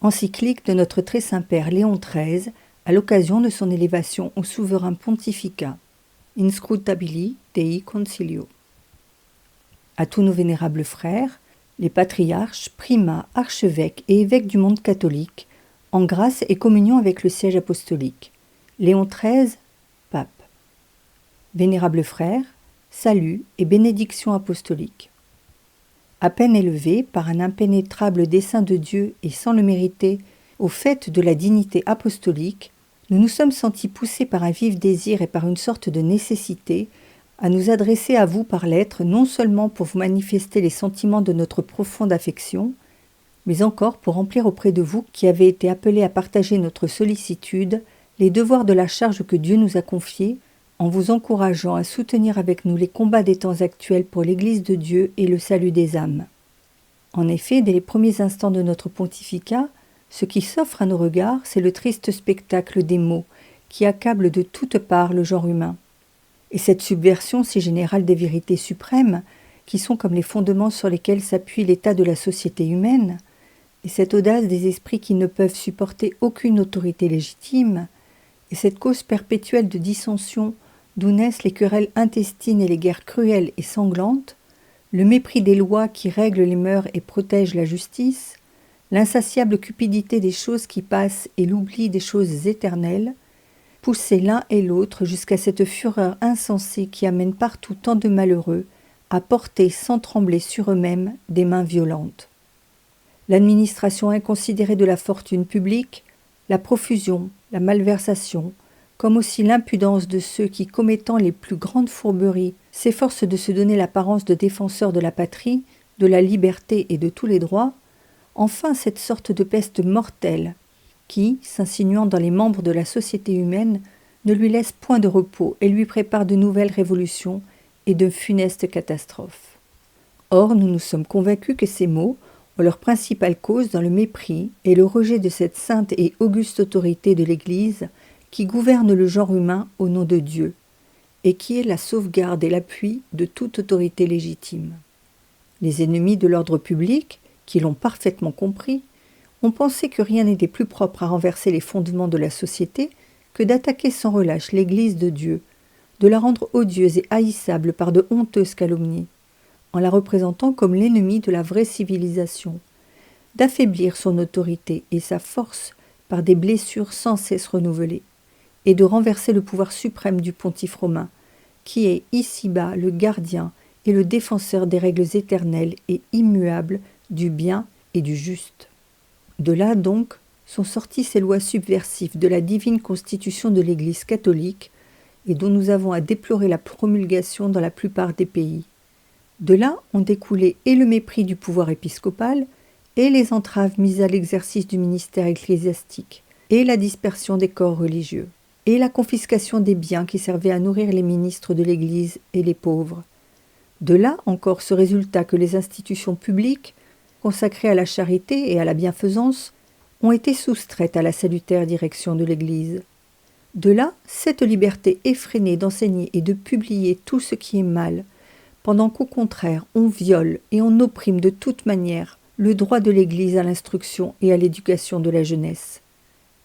Encyclique de notre très saint Père Léon XIII à l'occasion de son élévation au souverain pontificat. Inscrutabili Dei Concilio. À tous nos vénérables frères, les patriarches, primats, archevêques et évêques du monde catholique, en grâce et communion avec le siège apostolique. Léon XIII, pape. Vénérables frères, salut et bénédiction apostolique. À peine élevés par un impénétrable dessein de Dieu et sans le mériter, au fait de la dignité apostolique, nous nous sommes sentis poussés par un vif désir et par une sorte de nécessité à nous adresser à vous par lettre, non seulement pour vous manifester les sentiments de notre profonde affection, mais encore pour remplir auprès de vous, qui avez été appelés à partager notre sollicitude, les devoirs de la charge que Dieu nous a confiée, en vous encourageant à soutenir avec nous les combats des temps actuels pour l'Église de Dieu et le salut des âmes. En effet, dès les premiers instants de notre pontificat, ce qui s'offre à nos regards, c'est le triste spectacle des maux qui accablent de toutes parts le genre humain. Et cette subversion si générale des vérités suprêmes, qui sont comme les fondements sur lesquels s'appuie l'état de la société humaine, et cette audace des esprits qui ne peuvent supporter aucune autorité légitime, et cette cause perpétuelle de dissension d'où naissent les querelles intestines et les guerres cruelles et sanglantes, le mépris des lois qui règlent les mœurs et protègent la justice, l'insatiable cupidité des choses qui passent et l'oubli des choses éternelles, poussaient l'un et l'autre jusqu'à cette fureur insensée qui amène partout tant de malheureux à porter sans trembler sur eux-mêmes des mains violentes. L'administration inconsidérée de la fortune publique, la profusion, la malversation, comme aussi l'impudence de ceux qui, commettant les plus grandes fourberies, s'efforcent de se donner l'apparence de défenseurs de la patrie, de la liberté et de tous les droits, enfin cette sorte de peste mortelle qui, s'insinuant dans les membres de la société humaine, ne lui laisse point de repos et lui prépare de nouvelles révolutions et de funestes catastrophes. Or, nous nous sommes convaincus que ces maux ont leur principale cause dans le mépris et le rejet de cette sainte et auguste autorité de l'Église qui gouverne le genre humain au nom de Dieu, et qui est la sauvegarde et l'appui de toute autorité légitime. Les ennemis de l'ordre public, qui l'ont parfaitement compris, ont pensé que rien n'était plus propre à renverser les fondements de la société que d'attaquer sans relâche l'Église de Dieu, de la rendre odieuse et haïssable par de honteuses calomnies, en la représentant comme l'ennemi de la vraie civilisation, d'affaiblir son autorité et sa force par des blessures sans cesse renouvelées, et de renverser le pouvoir suprême du pontife romain, qui est ici-bas le gardien et le défenseur des règles éternelles et immuables du bien et du juste. De là donc sont sorties ces lois subversives de la divine constitution de l'Église catholique et dont nous avons à déplorer la promulgation dans la plupart des pays. De là ont découlé et le mépris du pouvoir épiscopal et les entraves mises à l'exercice du ministère ecclésiastique et la dispersion des corps religieux et la confiscation des biens qui servaient à nourrir les ministres de l'Église et les pauvres. De là encore ce résultat que les institutions publiques, consacrées à la charité et à la bienfaisance, ont été soustraites à la salutaire direction de l'Église. De là cette liberté effrénée d'enseigner et de publier tout ce qui est mal, pendant qu'au contraire on viole et on opprime de toute manière le droit de l'Église à l'instruction et à l'éducation de la jeunesse.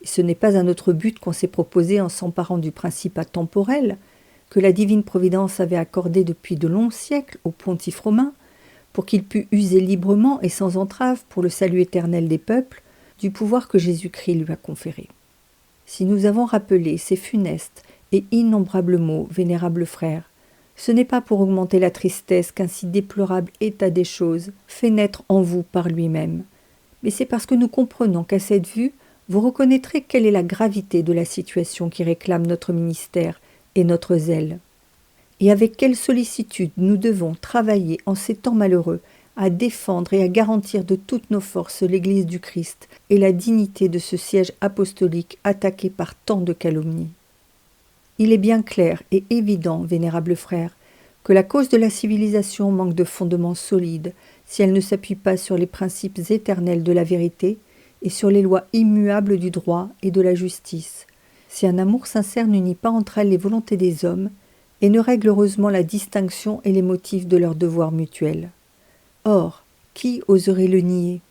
Et ce n'est pas à notre but qu'on s'est proposé en s'emparant du principat temporel que la divine providence avait accordé depuis de longs siècles au pontife romain, pour qu'il pût user librement et sans entrave pour le salut éternel des peuples du pouvoir que Jésus-Christ lui a conféré. Si nous avons rappelé ces funestes et innombrables maux, vénérables frères, ce n'est pas pour augmenter la tristesse qu'un si déplorable état des choses fait naître en vous par lui-même, mais c'est parce que nous comprenons qu'à cette vue, vous reconnaîtrez quelle est la gravité de la situation qui réclame notre ministère et notre zèle. Et avec quelle sollicitude nous devons travailler en ces temps malheureux à défendre et à garantir de toutes nos forces l'Église du Christ et la dignité de ce siège apostolique attaqué par tant de calomnies. Il est bien clair et évident, vénérables frères, que la cause de la civilisation manque de fondements solides si elle ne s'appuie pas sur les principes éternels de la vérité et sur les lois immuables du droit et de la justice, si un amour sincère n'unit pas entre elles les volontés des hommes et ne règle heureusement la distinction et les motifs de leurs devoirs mutuels. Or, qui oserait le nier?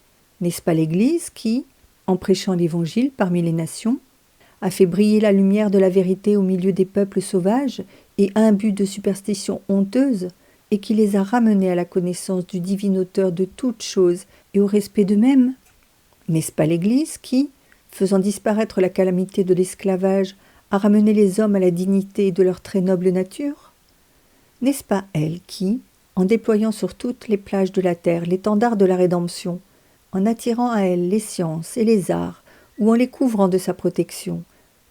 N'est-ce pas l'Église qui, en prêchant l'Évangile parmi les nations, a fait briller la lumière de la vérité au milieu des peuples sauvages et imbus de superstitions honteuses, et qui les a ramenés à la connaissance du divin auteur de toutes choses et au respect d'eux-mêmes? N'est-ce pas l'Église qui, faisant disparaître la calamité de l'esclavage, a ramené les hommes à la dignité de leur très noble nature? N'est-ce pas elle qui, en déployant sur toutes les plages de la terre l'étendard de la rédemption, en attirant à elle les sciences et les arts, ou en les couvrant de sa protection,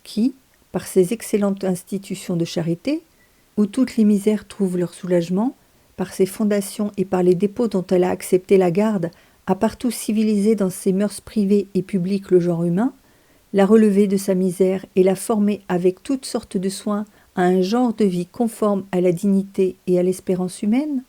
qui, par ses excellentes institutions de charité, où toutes les misères trouvent leur soulagement, par ses fondations et par les dépôts dont elle a accepté la garde, a partout civilisé dans ses mœurs privées et publiques le genre humain, l'a relevé de sa misère et l'a formé avec toutes sortes de soins à un genre de vie conforme à la dignité et à l'espérance humaine?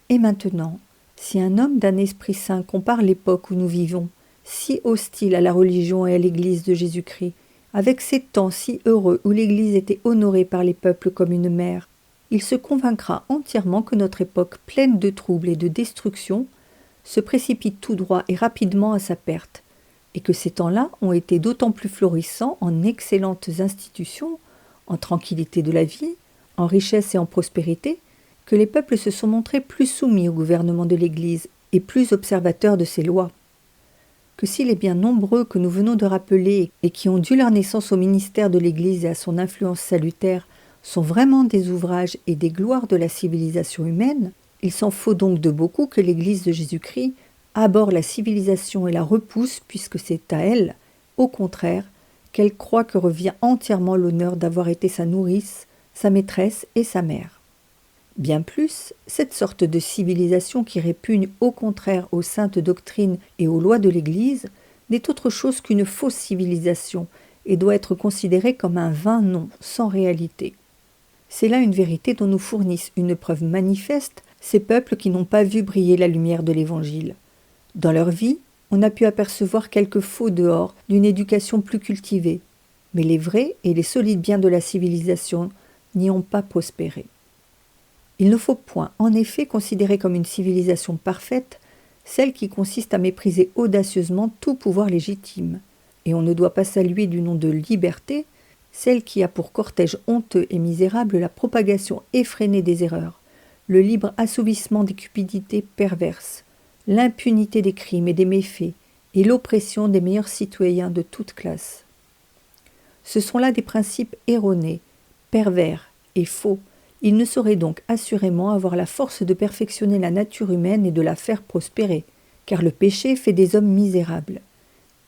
Et maintenant, si un homme d'un esprit saint compare l'époque où nous vivons, si hostile à la religion et à l'Église de Jésus-Christ, avec ces temps si heureux où l'Église était honorée par les peuples comme une mère, il se convaincra entièrement que notre époque pleine de troubles et de destruction se précipite tout droit et rapidement à sa perte, et que ces temps-là ont été d'autant plus florissants en excellentes institutions, en tranquillité de la vie, en richesse et en prospérité, que les peuples se sont montrés plus soumis au gouvernement de l'Église et plus observateurs de ses lois. Que si les biens nombreux que nous venons de rappeler et qui ont dû leur naissance au ministère de l'Église et à son influence salutaire sont vraiment des ouvrages et des gloires de la civilisation humaine, il s'en faut donc de beaucoup que l'Église de Jésus-Christ abhorre la civilisation et la repousse, puisque c'est à elle, au contraire, qu'elle croit que revient entièrement l'honneur d'avoir été sa nourrice, sa maîtresse et sa mère. Bien plus, cette sorte de civilisation qui répugne au contraire aux saintes doctrines et aux lois de l'Église n'est autre chose qu'une fausse civilisation et doit être considérée comme un vain nom sans réalité. C'est là une vérité dont nous fournissent une preuve manifeste ces peuples qui n'ont pas vu briller la lumière de l'Évangile. Dans leur vie, on a pu apercevoir quelques faux dehors d'une éducation plus cultivée, mais les vrais et les solides biens de la civilisation n'y ont pas prospéré. Il ne faut point, en effet, considérer comme une civilisation parfaite celle qui consiste à mépriser audacieusement tout pouvoir légitime, et on ne doit pas saluer du nom de liberté celle qui a pour cortège honteux et misérable la propagation effrénée des erreurs, le libre assouvissement des cupidités perverses, l'impunité des crimes et des méfaits, et l'oppression des meilleurs citoyens de toute classe. Ce sont là des principes erronés, pervers et faux. Il ne saurait donc assurément avoir la force de perfectionner la nature humaine et de la faire prospérer, car le péché fait des hommes misérables.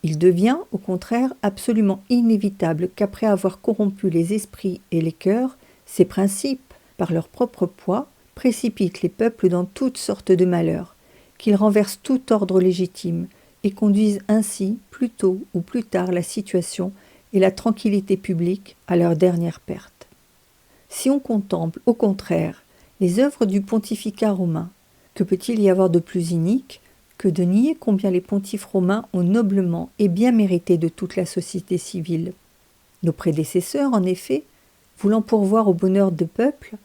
Il devient, au contraire, absolument inévitable qu'après avoir corrompu les esprits et les cœurs, ces principes, par leur propre poids, précipitent les peuples dans toutes sortes de malheurs, qu'ils renversent tout ordre légitime et conduisent ainsi, plus tôt ou plus tard, la situation et la tranquillité publique à leur dernière perte. Si on contemple, au contraire, les œuvres du pontificat romain, que peut-il y avoir de plus inique que de nier combien les pontifes romains ont noblement et bien mérité de toute la société civile? Nos prédécesseurs, en effet, voulant pourvoir au bonheur de peuple,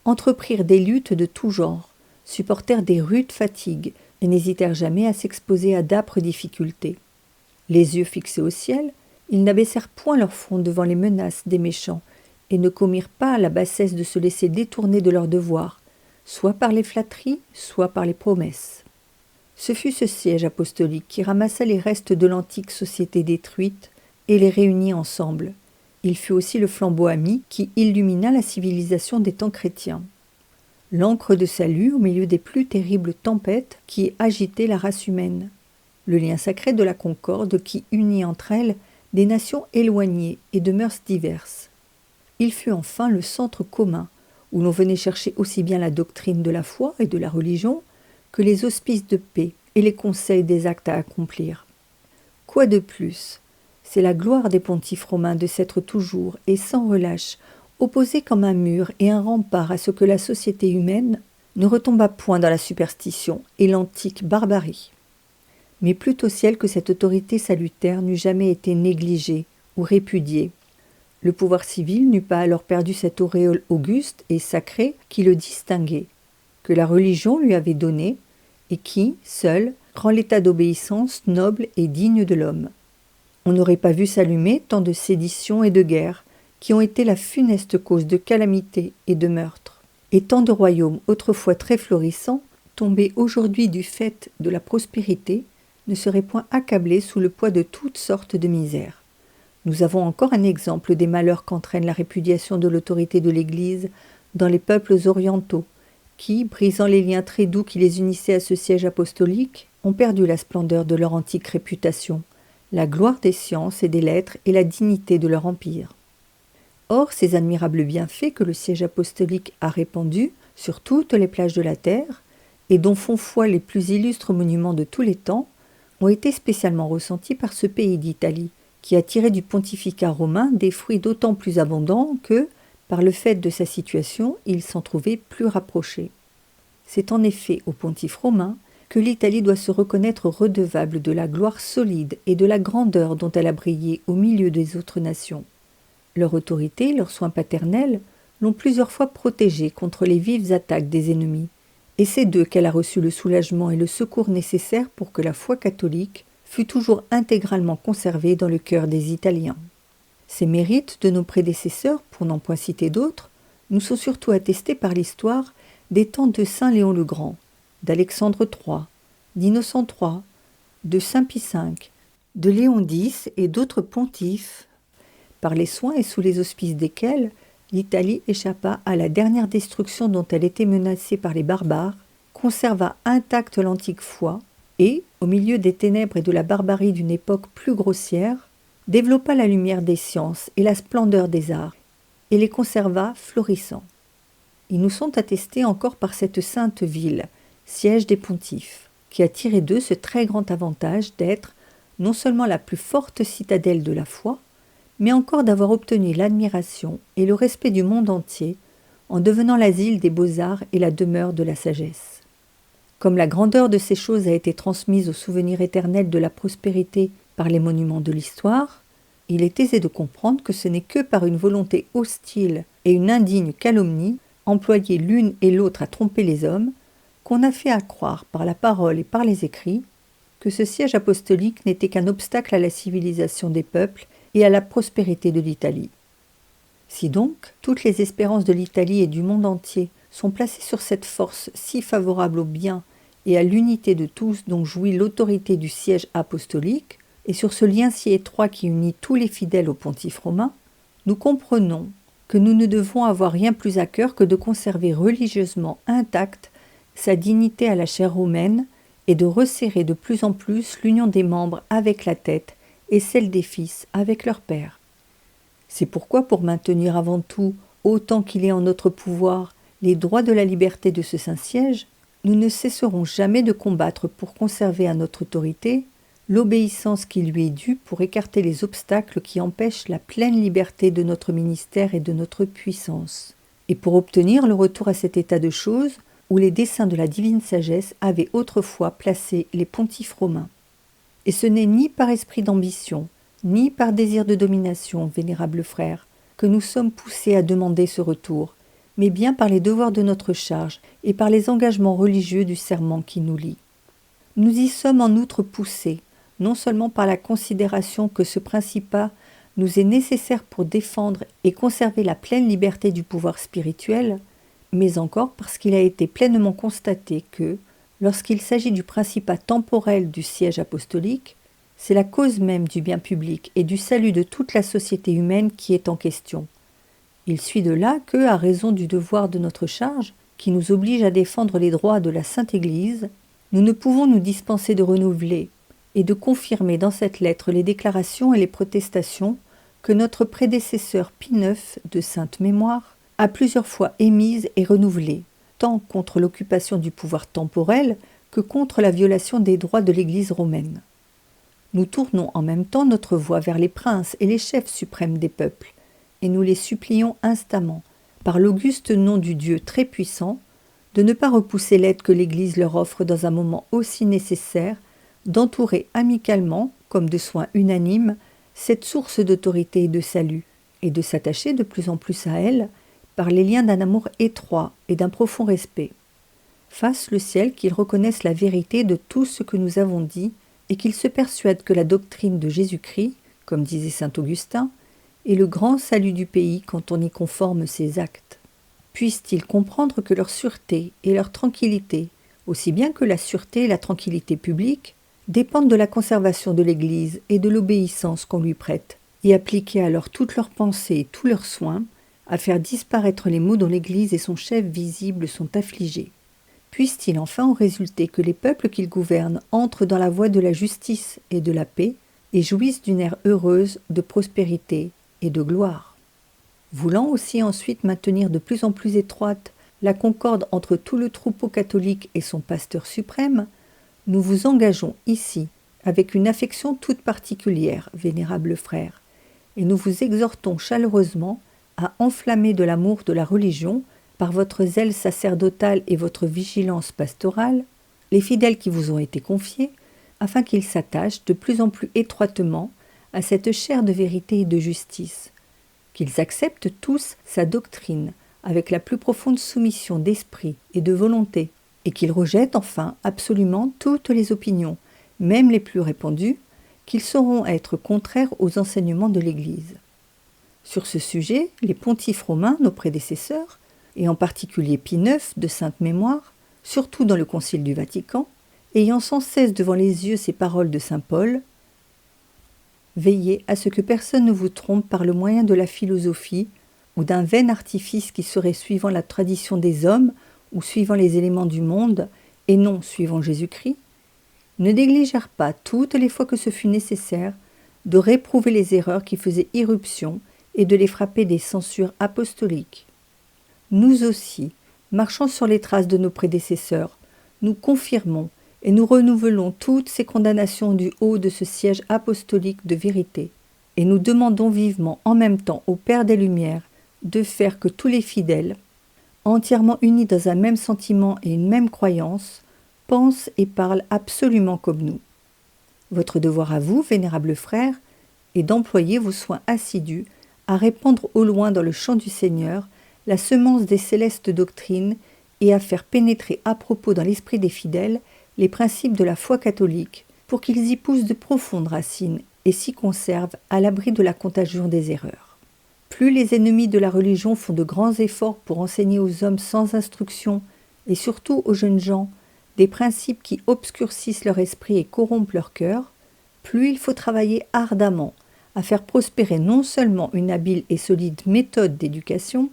entreprirent des luttes de tout genre, supportèrent des rudes fatigues et n'hésitèrent jamais à s'exposer à d'âpres difficultés. Les yeux fixés au ciel, ils n'abaissèrent point leur front devant les menaces des méchants et ne commirent pas la bassesse de se laisser détourner de leurs devoirs, soit par les flatteries, soit par les promesses. Ce fut ce siège apostolique qui ramassa les restes de l'antique société détruite et les réunit ensemble. Il fut aussi le flambeau ami qui illumina la civilisation des temps chrétiens. L'ancre de salut au milieu des plus terribles tempêtes qui agitaient la race humaine. Le lien sacré de la concorde qui unit entre elles des nations éloignées et de mœurs diverses. Il fut enfin le centre commun, où l'on venait chercher aussi bien la doctrine de la foi et de la religion que les auspices de paix et les conseils des actes à accomplir. Quoi de plus? C'est la gloire des pontifes romains de s'être toujours et sans relâche opposés comme un mur et un rempart à ce que la société humaine ne retombât point dans la superstition et l'antique barbarie. Mais plût au ciel que cette autorité salutaire n'eût jamais été négligée ou répudiée. Le pouvoir civil n'eût pas alors perdu cette auréole auguste et sacrée qui le distinguait, que la religion lui avait donnée et qui, seule, rend l'état d'obéissance noble et digne de l'homme. On n'aurait pas vu s'allumer tant de séditions et de guerres, qui ont été la funeste cause de calamités et de meurtres. Et tant de royaumes autrefois très florissants, tombés aujourd'hui du fait de la prospérité, ne seraient point accablés sous le poids de toutes sortes de misères. Nous avons encore un exemple des malheurs qu'entraîne la répudiation de l'autorité de l'Église dans les peuples orientaux, qui, brisant les liens très doux qui les unissaient à ce siège apostolique, ont perdu la splendeur de leur antique réputation, la gloire des sciences et des lettres et la dignité de leur empire. Or, ces admirables bienfaits que le siège apostolique a répandus sur toutes les plages de la terre, et dont font foi les plus illustres monuments de tous les temps, ont été spécialement ressentis par ce pays d'Italie, qui a tiré du pontificat romain des fruits d'autant plus abondants que, par le fait de sa situation, il s'en trouvait plus rapproché. C'est en effet au pontife romain que l'Italie doit se reconnaître redevable de la gloire solide et de la grandeur dont elle a brillé au milieu des autres nations. Leur autorité, leurs soins paternels, l'ont plusieurs fois protégée contre les vives attaques des ennemis, et c'est d'eux qu'elle a reçu le soulagement et le secours nécessaires pour que la foi catholique fut toujours intégralement conservée dans le cœur des Italiens. Ces mérites de nos prédécesseurs, pour n'en point citer d'autres, nous sont surtout attestés par l'histoire des temps de saint Léon le Grand, d'Alexandre III, d'Innocent III, de saint Pie V, de Léon X et d'autres pontifes, par les soins et sous les auspices desquels l'Italie échappa à la dernière destruction dont elle était menacée par les barbares, conserva intacte l'antique foi et, au milieu des ténèbres et de la barbarie d'une époque plus grossière, développa la lumière des sciences et la splendeur des arts, et les conserva florissants. Ils nous sont attestés encore par cette sainte ville, siège des pontifes, qui a tiré d'eux ce très grand avantage d'être non seulement la plus forte citadelle de la foi, mais encore d'avoir obtenu l'admiration et le respect du monde entier en devenant l'asile des beaux-arts et la demeure de la sagesse. Comme la grandeur de ces choses a été transmise au souvenir éternel de la prospérité par les monuments de l'histoire, il est aisé de comprendre que ce n'est que par une volonté hostile et une indigne calomnie, employées l'une et l'autre à tromper les hommes, qu'on a fait accroire par la parole et par les écrits que ce siège apostolique n'était qu'un obstacle à la civilisation des peuples et à la prospérité de l'Italie. Si donc toutes les espérances de l'Italie et du monde entier sont placées sur cette force si favorable au bien et à l'unité de tous dont jouit l'autorité du siège apostolique, et sur ce lien si étroit qui unit tous les fidèles au pontife romain, nous comprenons que nous ne devons avoir rien plus à cœur que de conserver religieusement intacte sa dignité à la chair romaine et de resserrer de plus en plus l'union des membres avec la tête et celle des fils avec leur père. C'est pourquoi, pour maintenir avant tout, autant qu'il est en notre pouvoir, les droits de la liberté de ce Saint-Siège, nous ne cesserons jamais de combattre pour conserver à notre autorité l'obéissance qui lui est due pour écarter les obstacles qui empêchent la pleine liberté de notre ministère et de notre puissance, et pour obtenir le retour à cet état de choses où les desseins de la divine sagesse avaient autrefois placé les pontifes romains. Et ce n'est ni par esprit d'ambition, ni par désir de domination, vénérables frères, que nous sommes poussés à demander ce retour, mais bien par les devoirs de notre charge et par les engagements religieux du serment qui nous lie. Nous y sommes en outre poussés, non seulement par la considération que ce principat nous est nécessaire pour défendre et conserver la pleine liberté du pouvoir spirituel, mais encore parce qu'il a été pleinement constaté que, lorsqu'il s'agit du principat temporel du siège apostolique, c'est la cause même du bien public et du salut de toute la société humaine qui est en question. Il suit de là que, à raison du devoir de notre charge, qui nous oblige à défendre les droits de la Sainte Église, nous ne pouvons nous dispenser de renouveler et de confirmer dans cette lettre les déclarations et les protestations que notre prédécesseur Pie IX, de sainte mémoire, a plusieurs fois émises et renouvelées, tant contre l'occupation du pouvoir temporel que contre la violation des droits de l'Église romaine. Nous tournons en même temps notre voix vers les princes et les chefs suprêmes des peuples, et nous les supplions instamment, par l'auguste nom du Dieu très puissant, de ne pas repousser l'aide que l'Église leur offre dans un moment aussi nécessaire, d'entourer amicalement, comme de soin unanime, cette source d'autorité et de salut, et de s'attacher de plus en plus à elle, par les liens d'un amour étroit et d'un profond respect. Fasse le ciel qu'ils reconnaissent la vérité de tout ce que nous avons dit, et qu'ils se persuadent que la doctrine de Jésus-Christ, comme disait saint Augustin, est le grand salut du pays quand on y conforme ses actes. Puissent-ils comprendre que leur sûreté et leur tranquillité, aussi bien que la sûreté et la tranquillité publique, dépendent de la conservation de l'Église et de l'obéissance qu'on lui prête, et appliquer alors toutes leurs pensées et tous leurs soins à faire disparaître les maux dont l'Église et son chef visible sont affligés. Puisse-t-il enfin en résulter que les peuples qu'ils gouvernent entrent dans la voie de la justice et de la paix et jouissent d'une ère heureuse de prospérité et de gloire. Voulant aussi ensuite maintenir de plus en plus étroite la concorde entre tout le troupeau catholique et son pasteur suprême, nous vous engageons ici avec une affection toute particulière, vénérables frères, et nous vous exhortons chaleureusement à enflammer de l'amour de la religion par votre zèle sacerdotal et votre vigilance pastorale, les fidèles qui vous ont été confiés, afin qu'ils s'attachent de plus en plus étroitement à cette chaire de vérité et de justice, qu'ils acceptent tous sa doctrine avec la plus profonde soumission d'esprit et de volonté, et qu'ils rejettent enfin absolument toutes les opinions, même les plus répandues, qu'ils sauront être contraires aux enseignements de l'Église. Sur ce sujet, les pontifes romains, nos prédécesseurs, et en particulier Pie IX de sainte mémoire, surtout dans le Concile du Vatican, ayant sans cesse devant les yeux ces paroles de saint Paul, « Veillez à ce que personne ne vous trompe par le moyen de la philosophie ou d'un vain artifice qui serait suivant la tradition des hommes ou suivant les éléments du monde et non suivant Jésus-Christ, ne négligèrent pas toutes les fois que ce fut nécessaire de réprouver les erreurs qui faisaient irruption et de les frapper des censures apostoliques. Nous aussi, marchant sur les traces de nos prédécesseurs, nous confirmons et nous renouvelons toutes ces condamnations du haut de ce siège apostolique de vérité, et nous demandons vivement en même temps au Père des Lumières de faire que tous les fidèles, entièrement unis dans un même sentiment et une même croyance, pensent et parlent absolument comme nous. Votre devoir à vous, vénérables frères, est d'employer vos soins assidus à répandre au loin dans le champ du Seigneur la semence des célestes doctrines et à faire pénétrer à propos dans l'esprit des fidèles les principes de la foi catholique pour qu'ils y poussent de profondes racines et s'y conservent à l'abri de la contagion des erreurs. Plus les ennemis de la religion font de grands efforts pour enseigner aux hommes sans instruction et surtout aux jeunes gens des principes qui obscurcissent leur esprit et corrompent leur cœur, plus il faut travailler ardemment à faire prospérer non seulement une habile et solide méthode d'éducation,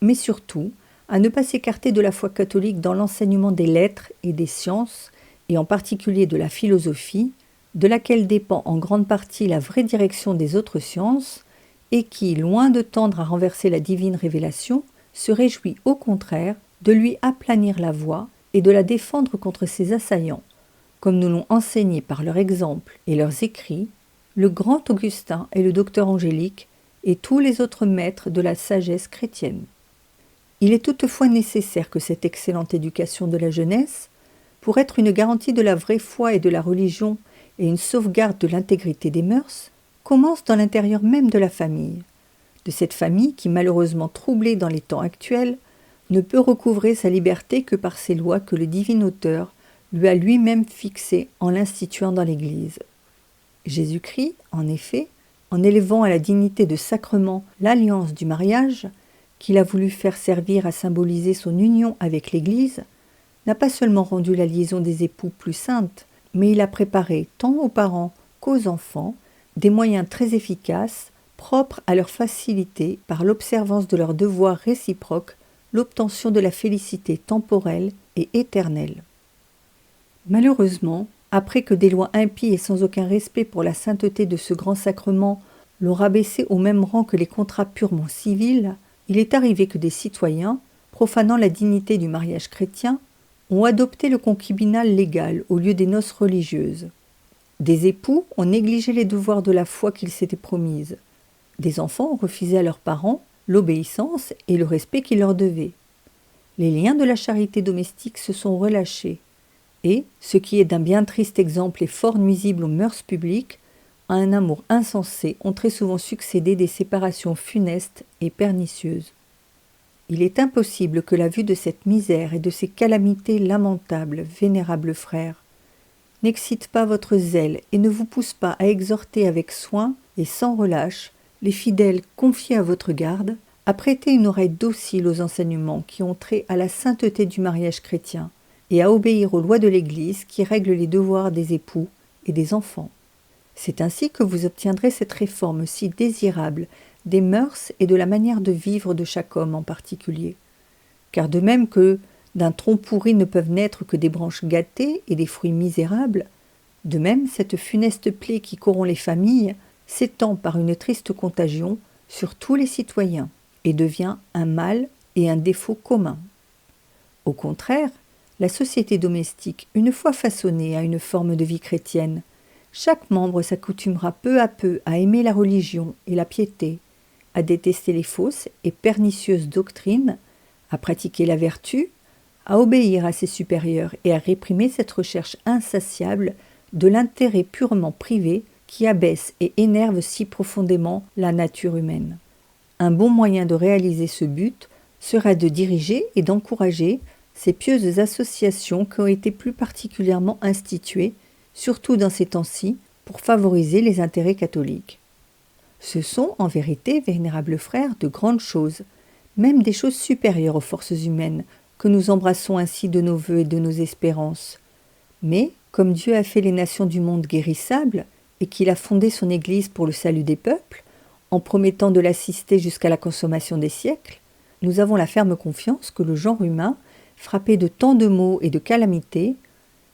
mais surtout à ne pas s'écarter de la foi catholique dans l'enseignement des lettres et des sciences, et en particulier de la philosophie, de laquelle dépend en grande partie la vraie direction des autres sciences, et qui, loin de tendre à renverser la divine révélation, se réjouit au contraire de lui aplanir la voie et de la défendre contre ses assaillants, comme nous l'ont enseigné par leur exemple et leurs écrits, le grand Augustin et le docteur Angélique, et tous les autres maîtres de la sagesse chrétienne. Il est toutefois nécessaire que cette excellente éducation de la jeunesse, pour être une garantie de la vraie foi et de la religion et une sauvegarde de l'intégrité des mœurs, commence dans l'intérieur même de la famille, de cette famille qui, malheureusement troublée dans les temps actuels, ne peut recouvrer sa liberté que par ces lois que le divin auteur lui a lui-même fixées en l'instituant dans l'Église. Jésus-Christ, en effet, en élevant à la dignité de sacrement l'alliance du mariage, qu'il a voulu faire servir à symboliser son union avec l'Église, n'a pas seulement rendu la liaison des époux plus sainte, mais il a préparé tant aux parents qu'aux enfants des moyens très efficaces, propres à leur faciliter, par l'observance de leurs devoirs réciproques, l'obtention de la félicité temporelle et éternelle. Malheureusement, après que des lois impies et sans aucun respect pour la sainteté de ce grand sacrement l'ont rabaissé au même rang que les contrats purement civils, il est arrivé que des citoyens, profanant la dignité du mariage chrétien, ont adopté le concubinal légal au lieu des noces religieuses. Des époux ont négligé les devoirs de la foi qu'ils s'étaient promises. Des enfants ont refusé à leurs parents l'obéissance et le respect qu'ils leur devaient. Les liens de la charité domestique se sont relâchés et, ce qui est d'un bien triste exemple et fort nuisible aux mœurs publiques, à un amour insensé ont très souvent succédé des séparations funestes et pernicieuses. Il est impossible que la vue de cette misère et de ces calamités lamentables, vénérables frères, n'excite pas votre zèle et ne vous pousse pas à exhorter avec soin et sans relâche, les fidèles confiés à votre garde, à prêter une oreille docile aux enseignements qui ont trait à la sainteté du mariage chrétien et à obéir aux lois de l'Église qui règlent les devoirs des époux et des enfants. C'est ainsi que vous obtiendrez cette réforme si désirable des mœurs et de la manière de vivre de chaque homme en particulier. Car de même que d'un tronc pourri ne peuvent naître que des branches gâtées et des fruits misérables, de même cette funeste plaie qui corrompt les familles s'étend par une triste contagion sur tous les citoyens et devient un mal et un défaut commun. Au contraire, la société domestique, une fois façonnée à une forme de vie chrétienne, chaque membre s'accoutumera peu à peu à aimer la religion et la piété, à détester les fausses et pernicieuses doctrines, à pratiquer la vertu, à obéir à ses supérieurs et à réprimer cette recherche insatiable de l'intérêt purement privé qui abaisse et énerve si profondément la nature humaine. Un bon moyen de réaliser ce but sera de diriger et d'encourager ces pieuses associations qui ont été plus particulièrement instituées, surtout dans ces temps-ci, pour favoriser les intérêts catholiques. Ce sont, en vérité, vénérables frères, de grandes choses, même des choses supérieures aux forces humaines, que nous embrassons ainsi de nos vœux et de nos espérances. Mais, comme Dieu a fait les nations du monde guérissables, et qu'il a fondé son Église pour le salut des peuples, en promettant de l'assister jusqu'à la consommation des siècles, nous avons la ferme confiance que le genre humain, frappé de tant de maux et de calamités,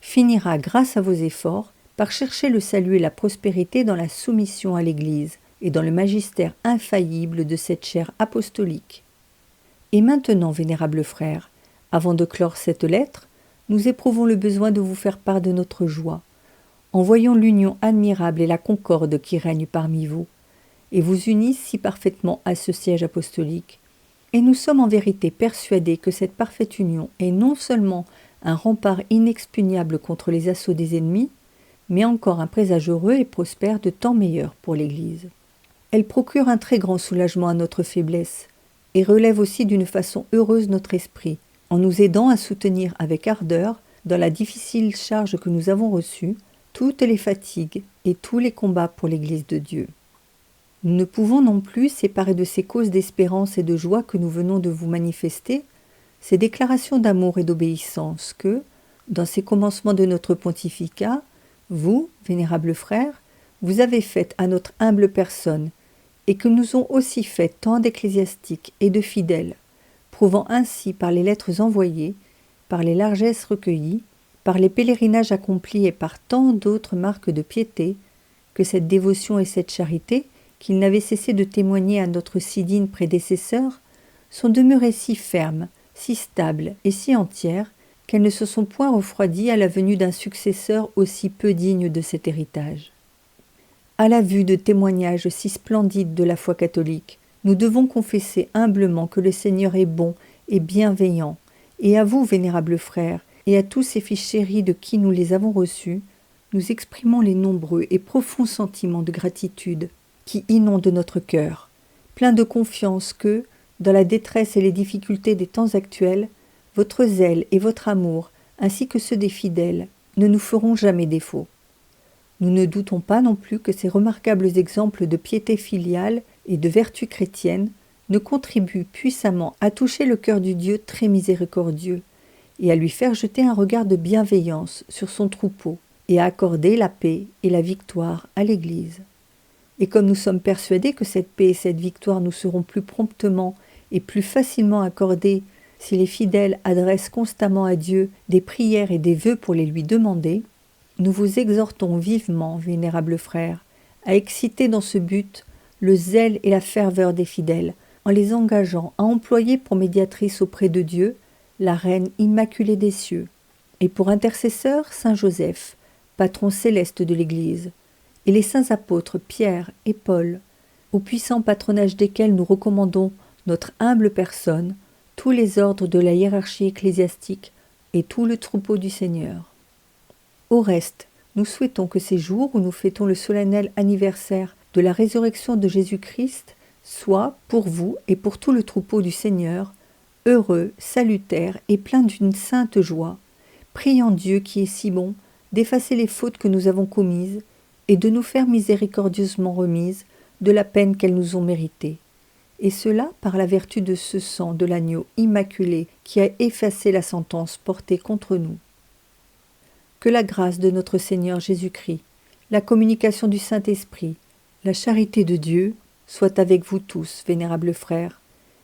finira, grâce à vos efforts, par chercher le salut et la prospérité dans la soumission à l'Église et dans le magistère infaillible de cette chaire apostolique. Et maintenant, vénérables frères, avant de clore cette lettre, nous éprouvons le besoin de vous faire part de notre joie, en voyant l'union admirable et la concorde qui règne parmi vous, et vous unissent si parfaitement à ce siège apostolique. Et nous sommes en vérité persuadés que cette parfaite union est non seulement un rempart inexpugnable contre les assauts des ennemis, mais encore un présage heureux et prospère de temps meilleur pour l'Église. Elle procure un très grand soulagement à notre faiblesse, et relève aussi d'une façon heureuse notre esprit, en nous aidant à soutenir avec ardeur, dans la difficile charge que nous avons reçue, toutes les fatigues et tous les combats pour l'Église de Dieu. Nous ne pouvons non plus séparer de ces causes d'espérance et de joie que nous venons de vous manifester, ces déclarations d'amour et d'obéissance que, dans ces commencements de notre pontificat, vous, vénérables frères, vous avez faites à notre humble personne, et que nous ont aussi fait tant d'ecclésiastiques et de fidèles, prouvant ainsi par les lettres envoyées, par les largesses recueillies, par les pèlerinages accomplis et par tant d'autres marques de piété, que cette dévotion et cette charité, qu'ils n'avaient cessé de témoigner à notre si digne prédécesseur, sont demeurées si fermes, si stables et si entières, qu'elles ne se sont point refroidies à la venue d'un successeur aussi peu digne de cet héritage. À la vue de témoignages si splendides de la foi catholique, nous devons confesser humblement que le Seigneur est bon et bienveillant, et à vous, vénérables frères, et à tous ces fils chéris de qui nous les avons reçus, nous exprimons les nombreux et profonds sentiments de gratitude qui inondent notre cœur, plein de confiance que, dans la détresse et les difficultés des temps actuels, votre zèle et votre amour, ainsi que ceux des fidèles, ne nous feront jamais défaut. Nous ne doutons pas non plus que ces remarquables exemples de piété filiale et de vertu chrétienne ne contribuent puissamment à toucher le cœur du Dieu très miséricordieux et à lui faire jeter un regard de bienveillance sur son troupeau et à accorder la paix et la victoire à l'Église. Et comme nous sommes persuadés que cette paix et cette victoire nous seront plus promptement et plus facilement accordées si les fidèles adressent constamment à Dieu des prières et des vœux pour les lui demander, nous vous exhortons vivement, vénérables frères, à exciter dans ce but le zèle et la ferveur des fidèles, en les engageant à employer pour médiatrice auprès de Dieu la Reine Immaculée des cieux, et pour intercesseur Saint Joseph, patron céleste de l'Église, et les saints apôtres Pierre et Paul, au puissant patronage desquels nous recommandons notre humble personne, tous les ordres de la hiérarchie ecclésiastique et tout le troupeau du Seigneur. Au reste, nous souhaitons que ces jours où nous fêtons le solennel anniversaire de la résurrection de Jésus-Christ soient, pour vous et pour tout le troupeau du Seigneur, heureux, salutaires et pleins d'une sainte joie, priant Dieu qui est si bon d'effacer les fautes que nous avons commises et de nous faire miséricordieusement remises de la peine qu'elles nous ont méritée, et cela par la vertu de ce sang de l'agneau immaculé qui a effacé la sentence portée contre nous. Que la grâce de notre Seigneur Jésus-Christ, la communication du Saint-Esprit, la charité de Dieu soit avec vous tous, vénérables frères,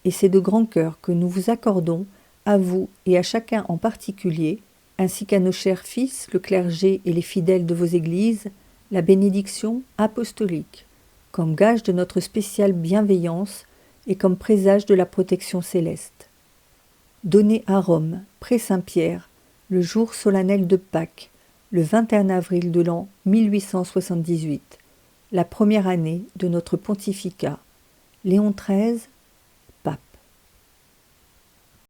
et c'est de grand cœur que nous vous accordons, à vous et à chacun en particulier, ainsi qu'à nos chers fils, le clergé et les fidèles de vos églises, la bénédiction apostolique, comme gage de notre spéciale bienveillance et comme présage de la protection céleste. Donnée à Rome, près Saint-Pierre, le jour solennel de Pâques, le 21 avril de l'an 1878, la première année de notre pontificat, Léon XIII,